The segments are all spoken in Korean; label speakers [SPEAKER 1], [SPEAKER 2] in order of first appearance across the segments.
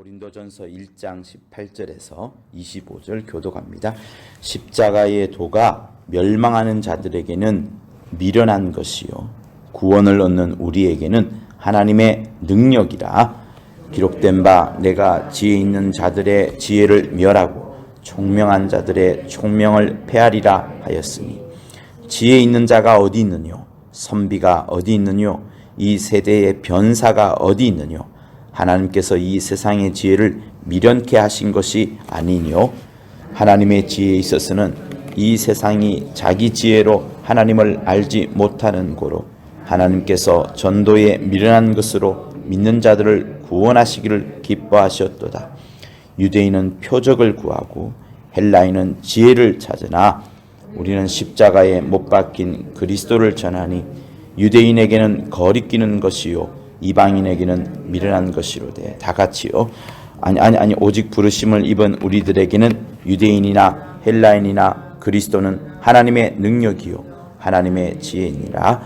[SPEAKER 1] 고린도전서 1장 18절에서 25절 교독합니다. 십자가의 도가 멸망하는 자들에게는 미련한 것이요 구원을 얻는 우리에게는 하나님의 능력이라. 기록된 바 내가 지혜 있는 자들의 지혜를 멸하고 총명한 자들의 총명을 폐하리라 하였으니 지혜 있는 자가 어디 있느뇨? 선비가 어디 있느뇨? 이 세대의 변사가 어디 있느뇨? 하나님께서 이 세상의 지혜를 미련케 하신 것이 아니뇨? 하나님의 지혜에 있어서는 이 세상이 자기 지혜로 하나님을 알지 못하는 고로 하나님께서 전도에 미련한 것으로 믿는 자들을 구원하시기를 기뻐하셨도다. 유대인은 표적을 구하고 헬라인은 지혜를 찾으나 우리는 십자가에 못 박힌 그리스도를 전하니 유대인에게는 거리끼는 것이요 이방인에게는 미련한 것이로되. 다 같이요. 아니 오직 부르심을 입은 우리들에게는 유대인이나 헬라인이나 그리스도는 하나님의 능력이요 하나님의 지혜이니라.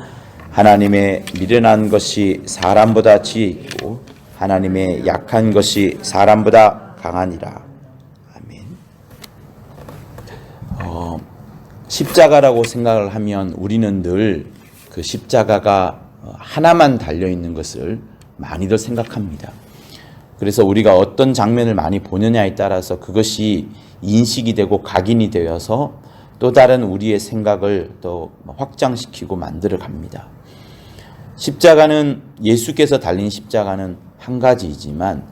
[SPEAKER 1] 하나님의 미련한 것이 사람보다 지혜 있고 하나님의 약한 것이 사람보다 강하니라. 아멘. 십자가라고 생각을 하면 우리는 늘 그 십자가가 하나만 달려있는 것을 많이들 생각합니다. 그래서 우리가 어떤 장면을 많이 보느냐에 따라서 그것이 인식이 되고 각인이 되어서 또 다른 우리의 생각을 또 확장시키고 만들어 갑니다. 십자가는 예수께서 달린 십자가는 한 가지이지만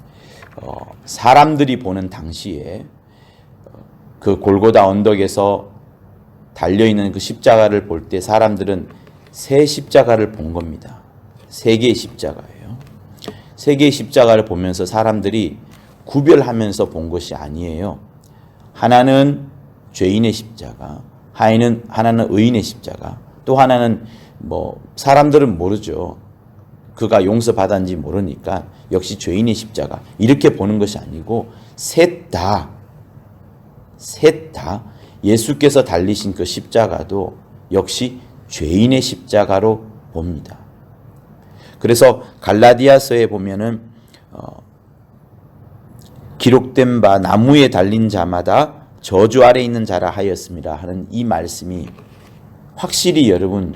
[SPEAKER 1] 사람들이 보는 당시에 그 골고다 언덕에서 달려있는 그 십자가를 볼 때 사람들은 세 십자가를 본 겁니다. 세 개의 십자가예요. 세 개의 십자가를 보면서 사람들이 구별하면서 본 것이 아니에요. 하나는 죄인의 십자가, 하나는 의인의 십자가, 또 하나는 사람들은 모르죠. 그가 용서받았는지 모르니까 역시 죄인의 십자가 이렇게 보는 것이 아니고 셋 다 예수께서 달리신 그 십자가도 역시 죄인의 십자가로 봅니다. 그래서 갈라디아서에 보면은 기록된 바 나무에 달린 자마다 저주 아래 있는 자라 하였음이라 하는 이 말씀이 확실히 여러분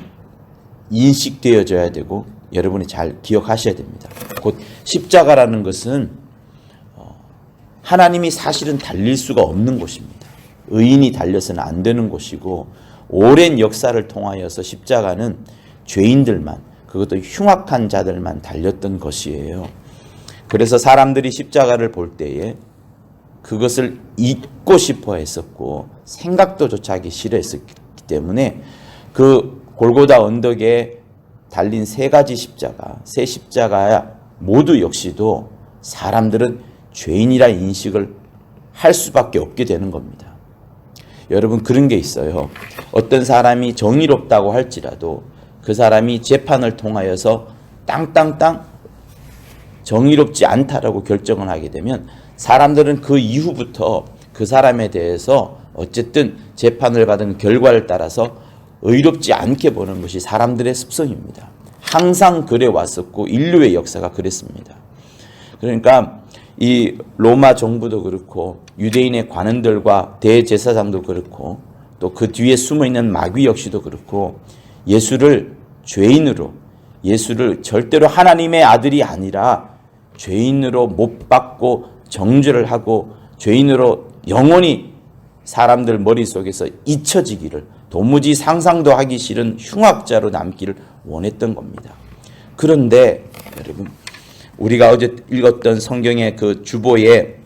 [SPEAKER 1] 인식되어져야 되고 여러분이 잘 기억하셔야 됩니다. 곧 십자가라는 것은 하나님이 사실은 달릴 수가 없는 곳입니다. 의인이 달려서는 안 되는 곳이고 오랜 역사를 통하여서 십자가는 죄인들만, 그것도 흉악한 자들만 달렸던 것이에요. 그래서 사람들이 십자가를 볼 때에 그것을 잊고 싶어 했었고 생각도 조차 하기 싫어했었기 때문에 그 골고다 언덕에 달린 세 가지 십자가, 세 십자가야 모두 역시도 사람들은 죄인이라 인식을 할 수밖에 없게 되는 겁니다. 여러분 그런 게 있어요. 어떤 사람이 정의롭다고 할지라도 그 사람이 재판을 통하여서 땅땅땅 정의롭지 않다라고 결정을 하게 되면 사람들은 그 이후부터 그 사람에 대해서 어쨌든 재판을 받은 결과를 따라서 의롭지 않게 보는 것이 사람들의 습성입니다. 항상 그래 왔었고 인류의 역사가 그랬습니다. 그러니까 이 로마 정부도 그렇고 유대인의 관원들과 대제사장도 그렇고 또 그 뒤에 숨어있는 마귀 역시도 그렇고 예수를 죄인으로, 예수를 절대로 하나님의 아들이 아니라 죄인으로 못 박고 정죄를 하고 죄인으로 영원히 사람들 머릿속에서 잊혀지기를, 도무지 상상도 하기 싫은 흉악자로 남기를 원했던 겁니다. 그런데 여러분 우리가 어제 읽었던 성경의 그 주보의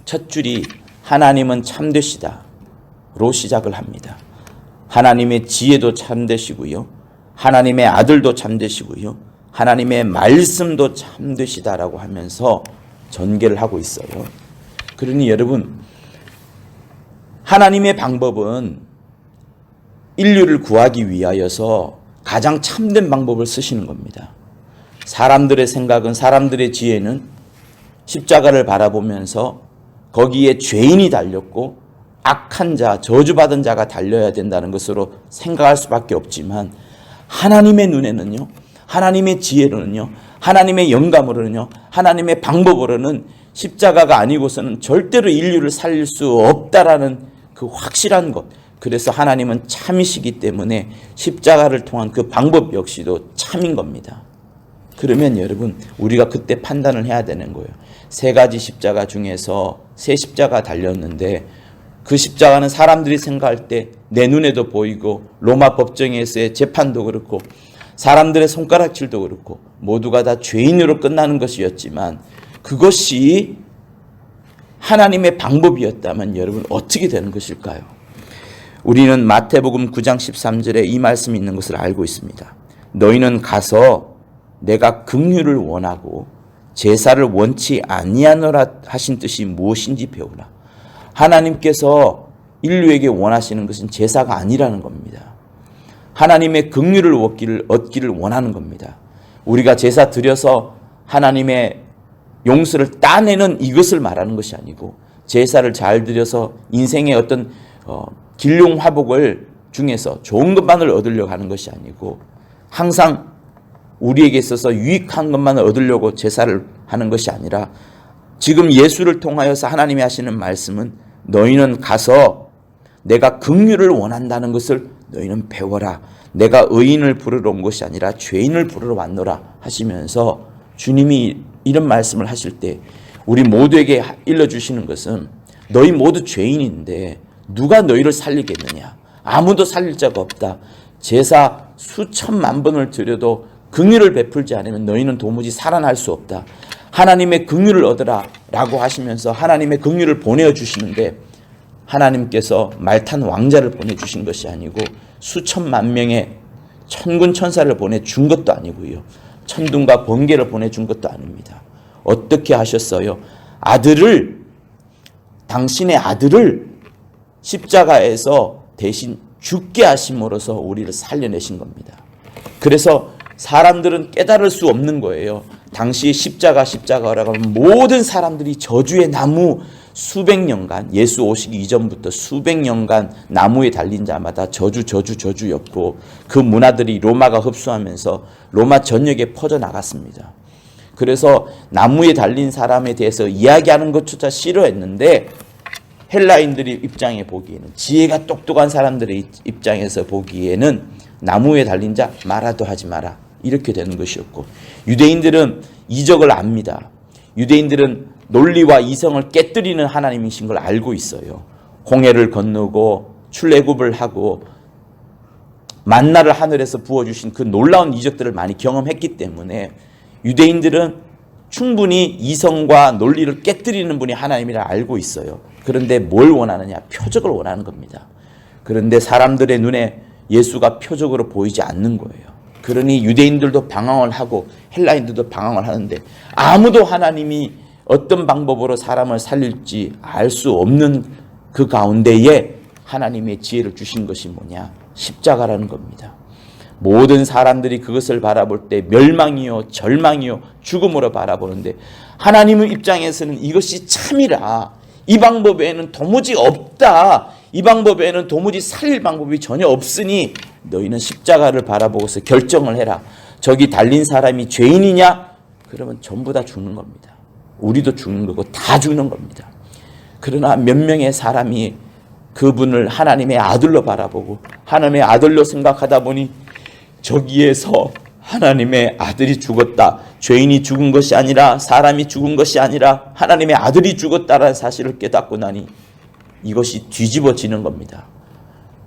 [SPEAKER 1] 첫 줄이 하나님은 참되시다로 시작을 합니다. 하나님의 지혜도 참되시고요. 하나님의 아들도 참되시고요. 하나님의 말씀도 참되시다라고 하면서 전개를 하고 있어요. 그러니 여러분 하나님의 방법은 인류를 구하기 위하여서 가장 참된 방법을 쓰시는 겁니다. 사람들의 생각은, 사람들의 지혜는 십자가를 바라보면서 거기에 죄인이 달렸고 악한 자, 저주받은 자가 달려야 된다는 것으로 생각할 수밖에 없지만 하나님의 눈에는요, 하나님의 지혜로는요, 하나님의 영감으로는요, 하나님의 방법으로는 십자가가 아니고서는 절대로 인류를 살릴 수 없다라는 그 확실한 것. 그래서 하나님은 참이시기 때문에 십자가를 통한 그 방법 역시도 참인 겁니다. 그러면 여러분, 우리가 그때 판단을 해야 되는 거예요. 세 가지 십자가 중에서 세 십자가 달렸는데 그 십자가는 사람들이 생각할 때 내 눈에도 보이고 로마 법정에서의 재판도 그렇고 사람들의 손가락질도 그렇고 모두가 다 죄인으로 끝나는 것이었지만 그것이 하나님의 방법이었다면 여러분 어떻게 되는 것일까요? 우리는 마태복음 9장 13절에 이 말씀이 있는 것을 알고 있습니다. 너희는 가서 내가 긍휼을 원하고 제사를 원치 아니하노라 하신 뜻이 무엇인지 배우라. 하나님께서 인류에게 원하시는 것은 제사가 아니라는 겁니다. 하나님의 긍휼을 얻기를 원하는 겁니다. 우리가 제사 드려서 하나님의 용서를 따내는 이것을 말하는 것이 아니고 제사를 잘 드려서 인생의 어떤 길흉화복을 중에서 좋은 것만을 얻으려고 하는 것이 아니고 항상 우리에게 있어서 유익한 것만을 얻으려고 제사를 하는 것이 아니라 지금 예수를 통하여서 하나님이 하시는 말씀은 너희는 가서 내가 긍휼을 원한다는 것을 너희는 배워라. 내가 의인을 부르러 온 것이 아니라 죄인을 부르러 왔노라 하시면서 주님이 이런 말씀을 하실 때 우리 모두에게 일러주시는 것은 너희 모두 죄인인데 누가 너희를 살리겠느냐. 아무도 살릴 자가 없다. 제사 수천만 번을 드려도 긍휼을 베풀지 않으면 너희는 도무지 살아날 수 없다. 하나님의 긍휼을 얻으라 라고 하시면서 하나님의 긍휼을 보내주시는데 하나님께서 말탄 왕자를 보내주신 것이 아니고 수천만 명의 천군 천사를 보내준 것도 아니고요. 천둥과 번개를 보내준 것도 아닙니다. 어떻게 하셨어요? 당신의 아들을 십자가에서 대신 죽게 하심으로써 우리를 살려내신 겁니다. 그래서 사람들은 깨달을 수 없는 거예요. 당시 십자가라고 하면 모든 사람들이 저주의 나무 수백 년간, 예수 오시기 이전부터 수백 년간 나무에 달린 자마다 저주였고 그 문화들이 로마가 흡수하면서 로마 전역에 퍼져나갔습니다. 그래서 나무에 달린 사람에 대해서 이야기하는 것조차 싫어했는데 헬라인들이 입장에 보기에는, 지혜가 똑똑한 사람들의 입장에서 보기에는 나무에 달린 자 말아도 하지 마라 이렇게 되는 것이었고, 유대인들은 이적을 압니다. 유대인들은 논리와 이성을 깨뜨리는 하나님이신 걸 알고 있어요. 홍해를 건너고 출애굽을 하고 만나를 하늘에서 부어주신 그 놀라운 이적들을 많이 경험했기 때문에 유대인들은 충분히 이성과 논리를 깨뜨리는 분이 하나님이라 알고 있어요. 그런데 뭘 원하느냐? 표적을 원하는 겁니다. 그런데 사람들의 눈에 예수가 표적으로 보이지 않는 거예요. 그러니 유대인들도 방황을 하고 헬라인들도 방황을 하는데 아무도 하나님이 어떤 방법으로 사람을 살릴지 알 수 없는 그 가운데에 하나님의 지혜를 주신 것이 뭐냐? 십자가라는 겁니다. 모든 사람들이 그것을 바라볼 때 멸망이요 절망이요 죽음으로 바라보는데 하나님의 입장에서는 이것이 참이라, 이 방법 외에는 도무지 없다, 이 방법 외에는 도무지 살릴 방법이 전혀 없으니 너희는 십자가를 바라보고서 결정을 해라. 저기 달린 사람이 죄인이냐? 그러면 전부 다 죽는 겁니다. 우리도 죽는 거고 다 죽는 겁니다. 그러나 몇 명의 사람이 그분을 하나님의 아들로 바라보고 하나님의 아들로 생각하다 보니 저기에서 하나님의 아들이 죽었다, 죄인이 죽은 것이 아니라 사람이 죽은 것이 아니라 하나님의 아들이 죽었다라는 사실을 깨닫고 나니 이것이 뒤집어지는 겁니다.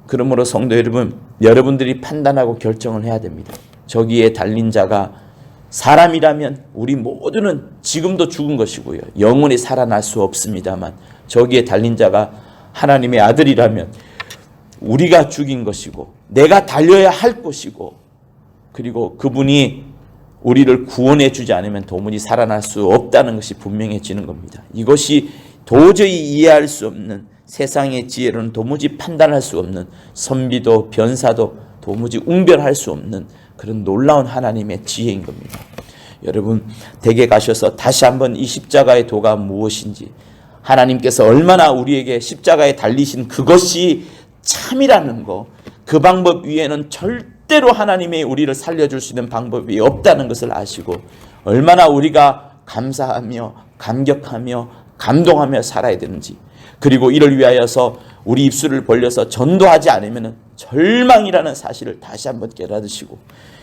[SPEAKER 1] 그러므로 성도 여러분, 여러분들이 판단하고 결정을 해야 됩니다. 저기에 달린 자가 사람이라면 우리 모두는 지금도 죽은 것이고요, 영원히 살아날 수 없습니다만 저기에 달린 자가 하나님의 아들이라면 우리가 죽인 것이고 내가 달려야 할 것이고, 그리고 그분이 우리를 구원해 주지 않으면 도무지 살아날 수 없다는 것이 분명해지는 겁니다. 이것이 도저히 이해할 수 없는, 세상의 지혜로는 도무지 판단할 수 없는, 선비도 변사도 도무지 웅변할 수 없는 그런 놀라운 하나님의 지혜인 겁니다. 여러분, 댁에 가셔서 다시 한번 이 십자가의 도가 무엇인지, 하나님께서 얼마나 우리에게 십자가에 달리신 그것이 참이라는 거, 그 방법 위에는 절대로 하나님의 우리를 살려줄 수 있는 방법이 없다는 것을 아시고 얼마나 우리가 감사하며 감격하며 감동하며 살아야 되는지, 그리고 이를 위하여서 우리 입술을 벌려서 전도하지 않으면 절망이라는 사실을 다시 한번 깨달으시고,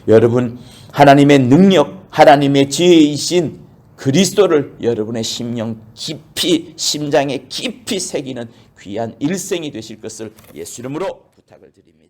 [SPEAKER 1] 여러분 하나님의 능력, 하나님의 지혜이신 그리스도를 여러분의 심령 깊이, 심장에 깊이 새기는 귀한 일생이 되실 것을 예수 이름으로 부탁을 드립니다.